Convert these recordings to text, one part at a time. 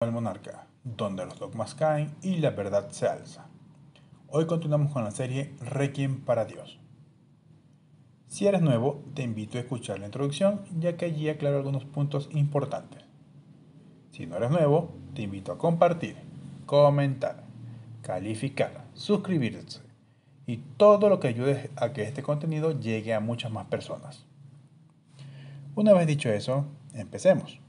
El monarca, donde los dogmas caen y la verdad se alza. Hoy continuamos con la serie Requiem para Dios. Si eres nuevo, te invito a escuchar la introducción, ya que allí aclaro algunos puntos importantes. Si no eres nuevo, te invito a compartir, comentar, calificar, suscribirse y todo lo que ayude a que este contenido llegue a muchas más personas. Una vez dicho eso, empecemos.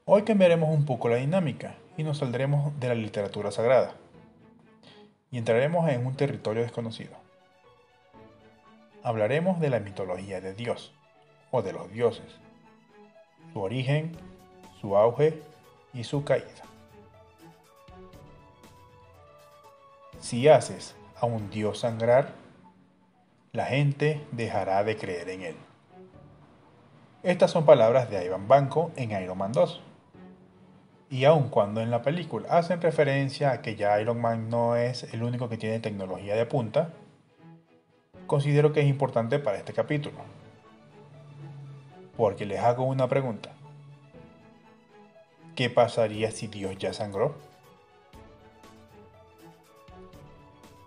Hoy cambiaremos un poco la dinámica y nos saldremos de la literatura sagrada y entraremos en un territorio desconocido. Hablaremos de la mitología de Dios o de los dioses, su origen, su auge y su caída. Si haces a un dios sangrar, la gente dejará de creer en él. Estas son palabras de Ivan Banco en Iron Man 2. Y aun cuando en la película hacen referencia a que ya Iron Man no es el único que tiene tecnología de punta, considero que es importante para este capítulo. Porque les hago una pregunta. ¿Qué pasaría si Dios ya sangró?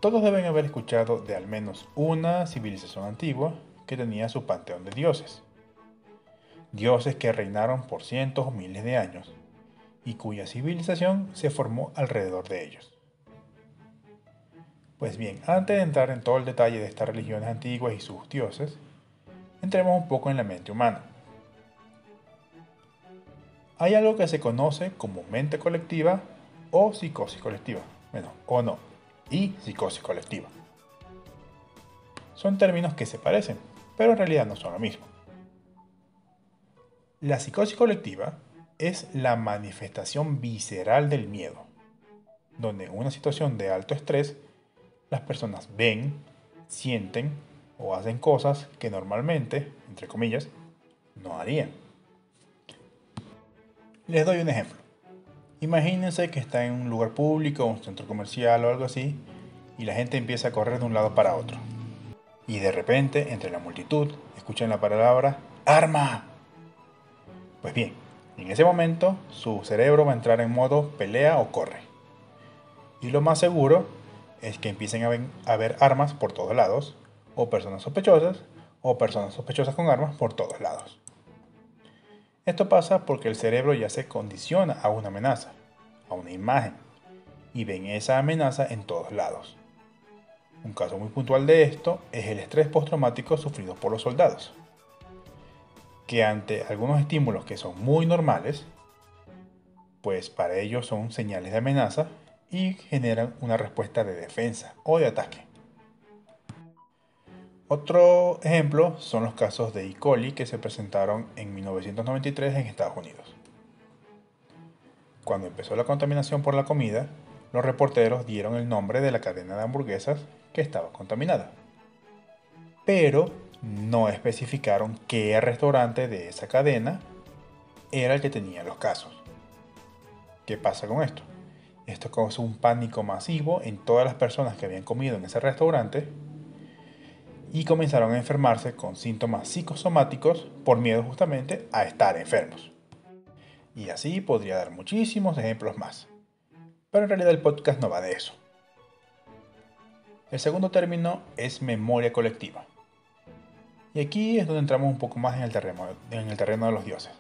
Todos deben haber escuchado de al menos una civilización antigua que tenía su panteón de dioses. Dioses que reinaron por cientos o miles de años y cuya civilización se formó alrededor de ellos. Pues bien, antes de entrar en todo el detalle de estas religiones antiguas y sus dioses, entremos un poco en la mente humana. Hay algo que se conoce como mente colectiva o psicosis colectiva. Bueno, o no, y psicosis colectiva. Son términos que se parecen, pero en realidad no son lo mismo. La psicosis colectiva es la manifestación visceral del miedo, donde en una situación de alto estrés, las personas ven, sienten o hacen cosas que normalmente, entre comillas, no harían. Les doy un ejemplo. Imagínense que está en un lugar público, un centro comercial o algo así, y la gente empieza a correr de un lado para otro. Y de repente, entre la multitud, escuchan la palabra ¡Arma! Pues bien, en ese momento su cerebro va a entrar en modo pelea o corre. Y lo más seguro es que empiecen a ver armas por todos lados, o personas sospechosas con armas por todos lados. Esto pasa porque el cerebro ya se condiciona a una amenaza, a una imagen, y ven esa amenaza en todos lados. Un caso muy puntual de esto es el estrés postraumático sufrido por los soldados, que ante algunos estímulos que son muy normales, pues para ellos son señales de amenaza y generan una respuesta de defensa o de ataque. Otro ejemplo son los casos de E. coli que se presentaron en 1993 en Estados Unidos. Cuando empezó la contaminación por la comida, los reporteros dieron el nombre de la cadena de hamburguesas que estaba contaminada. Pero no especificaron qué restaurante de esa cadena era el que tenía los casos. ¿Qué pasa con esto? Esto causó un pánico masivo en todas las personas que habían comido en ese restaurante y comenzaron a enfermarse con síntomas psicosomáticos por miedo justamente a estar enfermos. Y así podría dar muchísimos ejemplos más. Pero en realidad el podcast no va de eso. El segundo término es memoria colectiva. Y aquí es donde entramos un poco más en el terreno de los dioses.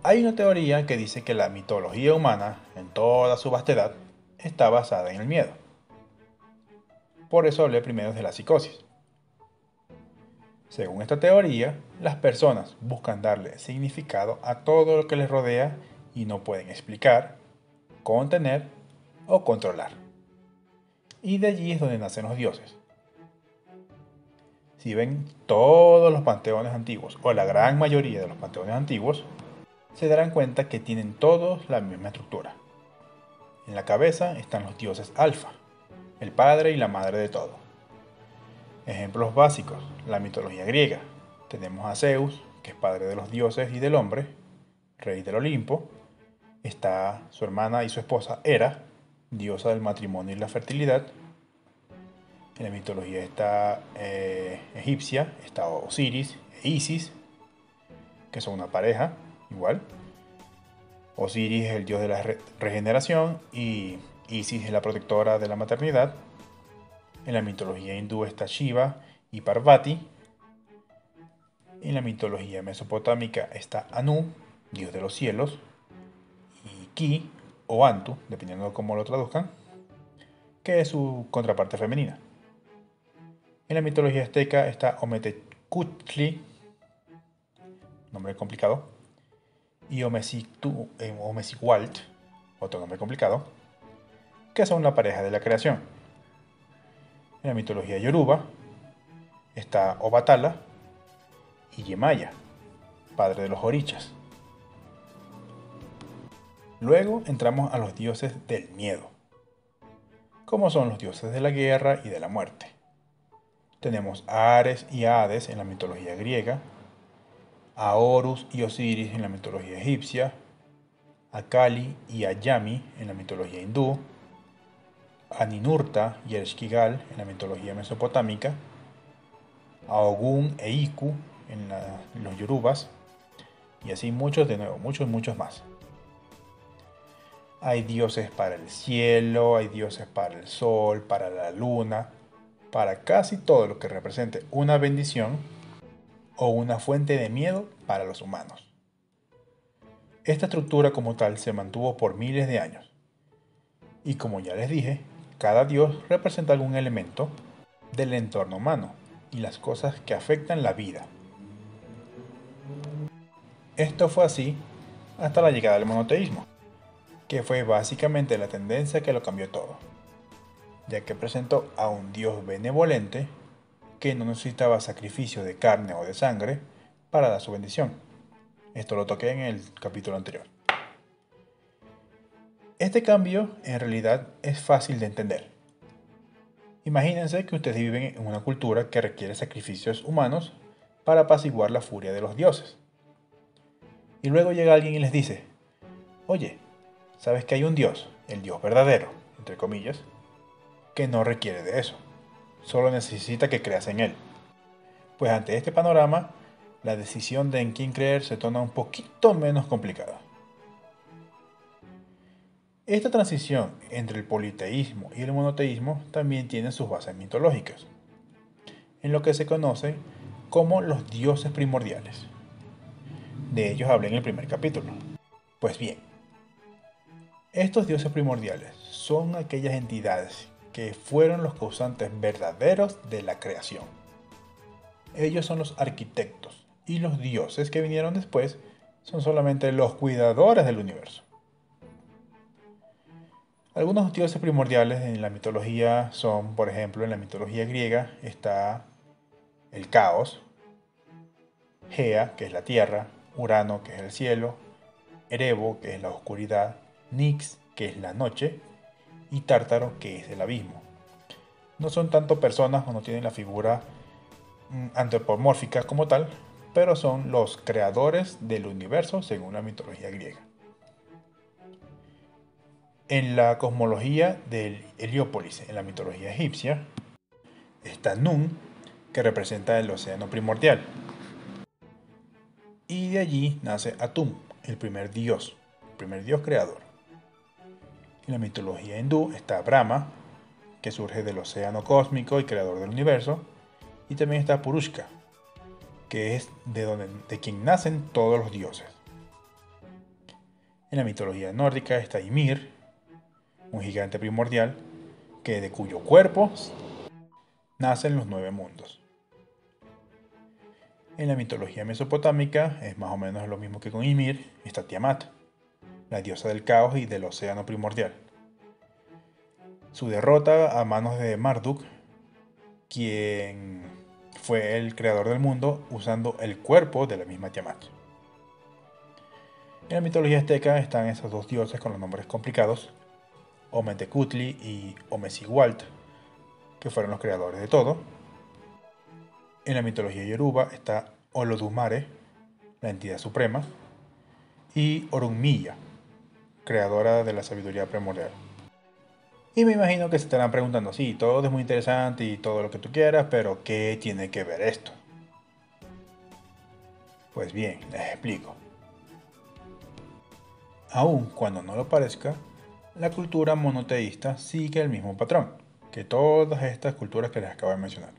Hay una teoría que dice que la mitología humana, en toda su vastedad, está basada en el miedo. Por eso hablé primero de la psicosis. Según esta teoría, las personas buscan darle significado a todo lo que les rodea y no pueden explicar, contener o controlar. Y de allí es donde nacen los dioses. Si ven todos los panteones antiguos, o la gran mayoría de los panteones antiguos, se darán cuenta que tienen todos la misma estructura. En la cabeza están los dioses alfa, el padre y la madre de todo. Ejemplos básicos, la mitología griega. Tenemos a Zeus, que es padre de los dioses y del hombre, rey del Olimpo. Está su hermana y su esposa Hera, diosa del matrimonio y la fertilidad. En la mitología egipcia está Osiris, e Isis, que son una pareja, igual. Osiris es el dios de la regeneración y Isis es la protectora de la maternidad. En la mitología hindú está Shiva y Parvati. En la mitología mesopotámica está Anu, dios de los cielos, y Ki o Antu, dependiendo de cómo lo traduzcan, que es su contraparte femenina. En la mitología azteca está Ometecutli, nombre complicado, y Omecihualt, otro nombre complicado, que son la pareja de la creación. En la mitología yoruba está Obatala y Yemaya, padre de los orichas. Luego entramos a los dioses del miedo, como son los dioses de la guerra y de la muerte. Tenemos a Ares y a Hades en la mitología griega, a Horus y Osiris en la mitología egipcia, a Kali y a Yami en la mitología hindú, a Ninurta y Ereshkigal en la mitología mesopotámica, a Ogún e Iku en los yorubas, y así muchos de nuevo, muchos más. Hay dioses para el cielo, hay dioses para el sol, para la luna, para casi todo lo que represente una bendición o una fuente de miedo para los humanos. Esta estructura como tal se mantuvo por miles de años. Y como ya les dije, cada dios representa algún elemento del entorno humano y las cosas que afectan la vida. Esto fue así hasta la llegada del monoteísmo, que fue básicamente la tendencia que lo cambió todo, ya que presentó a un dios benevolente que no necesitaba sacrificio de carne o de sangre para dar su bendición. Esto lo toqué en el capítulo anterior. Este cambio en realidad es fácil de entender. Imagínense que ustedes viven en una cultura que requiere sacrificios humanos para apaciguar la furia de los dioses. Y luego llega alguien y les dice, oye, ¿sabes que hay un dios, el dios verdadero, entre comillas, que no requiere de eso? Solo necesita que creas en él. Pues ante este panorama, la decisión de en quién creer se torna un poquito menos complicada. Esta transición entre el politeísmo y el monoteísmo también tiene sus bases mitológicas, en lo que se conoce como los dioses primordiales. De ellos hablé en el primer capítulo. Pues bien, estos dioses primordiales son aquellas entidades que fueron los causantes verdaderos de la creación. Ellos son los arquitectos y los dioses que vinieron después son solamente los cuidadores del universo. Algunos dioses primordiales en la mitología son, por ejemplo, en la mitología griega está el caos, Gea, que es la tierra, Urano, que es el cielo, Erebo, que es la oscuridad, Nix, que es la noche, y Tártaro, que es el abismo. No son tanto personas o no tienen la figura antropomórfica como tal, pero son los creadores del universo según la mitología griega. En la cosmología del Heliópolis, en la mitología egipcia, está Nun, que representa el océano primordial. Y de allí nace Atum, el primer dios creador. En la mitología hindú está Brahma, que surge del océano cósmico y creador del universo. Y también está Purushka, que es de quien nacen todos los dioses. En la mitología nórdica está Ymir, un gigante primordial, de cuyo cuerpo nacen los 9 mundos. En la mitología mesopotámica es más o menos lo mismo que con Ymir, está Tiamat, la diosa del caos y del océano primordial. Su derrota a manos de Marduk, quien fue el creador del mundo usando el cuerpo de la misma Tiamat. En la mitología azteca están esos dos dioses con los nombres complicados, Ometecutli y Omecihualt, que fueron los creadores de todo. En la mitología yoruba está Olodumare, la entidad suprema, y Orunmilla, creadora de la sabiduría primordial. Y me imagino que se estarán preguntando, sí, todo es muy interesante y todo lo que tú quieras, pero ¿qué tiene que ver esto? Pues bien, les explico. Aun cuando no lo parezca, la cultura monoteísta sigue el mismo patrón que todas estas culturas que les acabo de mencionar.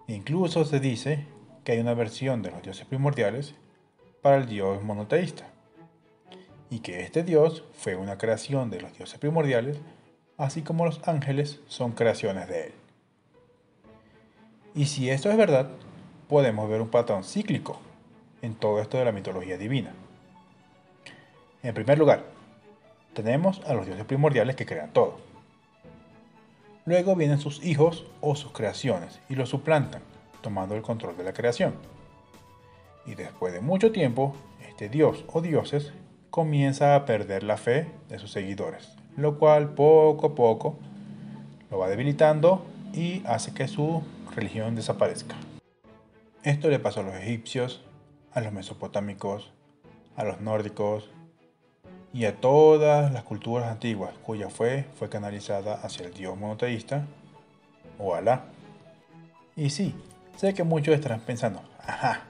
Incluso se dice que hay una versión de los dioses primordiales para el dios monoteísta, y que este dios fue una creación de los dioses primordiales, así como los ángeles son creaciones de él. Y si esto es verdad, podemos ver un patrón cíclico en todo esto de la mitología divina. En primer lugar, tenemos a los dioses primordiales que crean todo. Luego vienen sus hijos o sus creaciones y los suplantan, tomando el control de la creación. Y después de mucho tiempo, este dios o dioses comienza a perder la fe de sus seguidores, lo cual poco a poco lo va debilitando y hace que su religión desaparezca. Esto le pasó a los egipcios, a los mesopotámicos, a los nórdicos y a todas las culturas antiguas cuya fe fue canalizada hacia el dios monoteísta o Alá. Y sí, sé que muchos estarán pensando, ajá,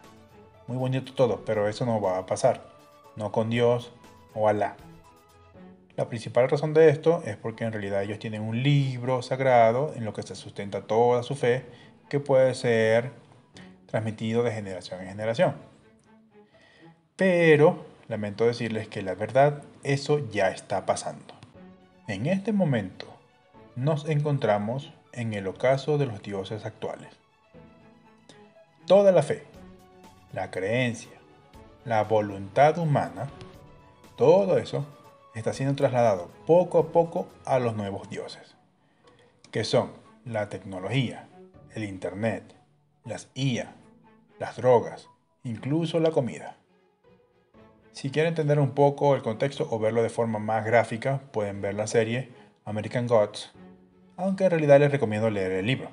muy bonito todo, pero eso no va a pasar, no con Dios o Alá. La principal razón de esto es porque en realidad ellos tienen un libro sagrado en lo que se sustenta toda su fe, que puede ser transmitido de generación en generación. Pero lamento decirles que la verdad, eso ya está pasando. En este momento nos encontramos en el ocaso de los dioses actuales. Toda la fe, la creencia, la voluntad humana, todo eso está siendo trasladado poco a poco a los nuevos dioses, que son la tecnología, el internet, las IA, las drogas, incluso la comida. Si quieren entender un poco el contexto o verlo de forma más gráfica, pueden ver la serie American Gods, aunque en realidad les recomiendo leer el libro.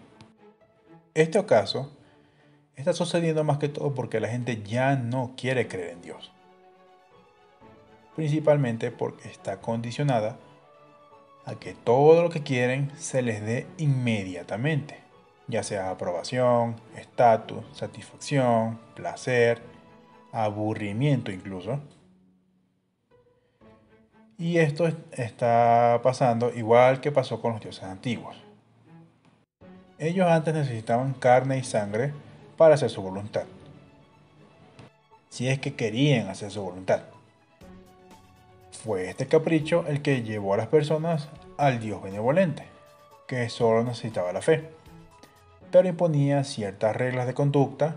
Este ocaso está sucediendo más que todo porque la gente ya no quiere creer en Dios, principalmente porque está condicionada a que todo lo que quieren se les dé inmediatamente, ya sea aprobación, estatus, satisfacción, placer, aburrimiento incluso. Y esto está pasando igual que pasó con los dioses antiguos. Ellos antes necesitaban carne y sangre para hacer su voluntad, si es que querían hacer su voluntad. Fue este capricho el que llevó a las personas al Dios benevolente, que solo necesitaba la fe, pero imponía ciertas reglas de conducta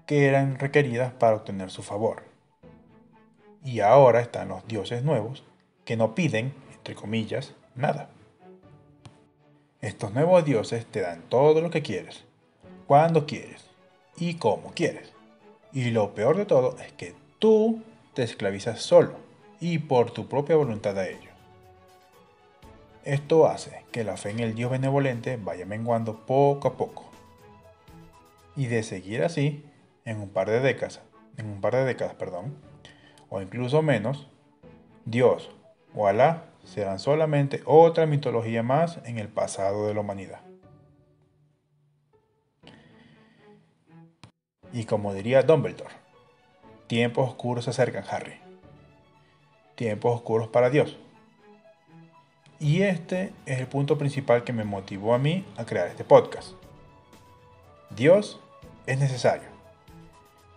que eran requeridas para obtener su favor. Y ahora están los dioses nuevos que no piden, entre comillas, nada. Estos nuevos dioses te dan todo lo que quieres, cuando quieres y como quieres. Y lo peor de todo es que tú te esclavizas solo y por tu propia voluntad a ellos. Esto hace que la fe en el Dios benevolente vaya menguando poco a poco. Y de seguir así, en un par de décadas, o incluso menos, Dios o Alá serán solamente otra mitología más en el pasado de la humanidad. Y como diría Dumbledore, tiempos oscuros se acercan, Harry. Tiempos oscuros para Dios. Y este es el punto principal que me motivó a mí a crear este podcast. Dios es necesario.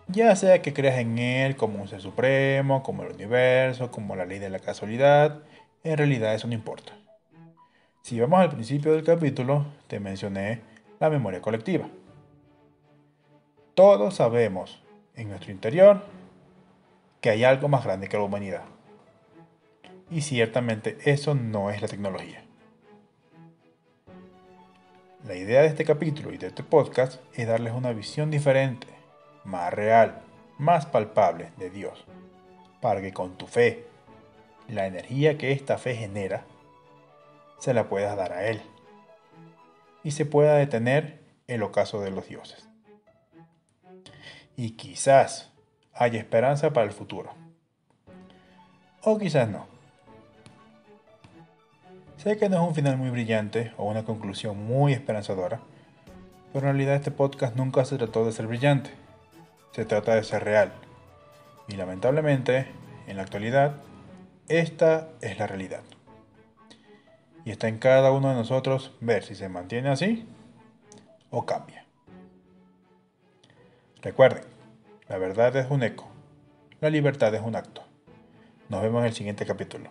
Ya sea que creas en Él como un ser supremo, como el universo, como la ley de la casualidad, en realidad eso no importa. Si vamos al principio del capítulo, te mencioné la memoria colectiva. Todos sabemos en nuestro interior que hay algo más grande que la humanidad. Y ciertamente eso no es la tecnología. La idea de este capítulo y de este podcast es darles una visión diferente, más real, más palpable de Dios, para que con tu fe, la energía que esta fe genera, se la puedas dar a Él y se pueda detener el ocaso de los dioses. Y quizás haya esperanza para el futuro. O quizás no. Sé que no es un final muy brillante o una conclusión muy esperanzadora, pero en realidad este podcast nunca se trató de ser brillante. Se trata de ser real. Y lamentablemente, en la actualidad, esta es la realidad. Y está en cada uno de nosotros ver si se mantiene así o cambia. Recuerden, la verdad es un eco, la libertad es un acto. Nos vemos en el siguiente capítulo.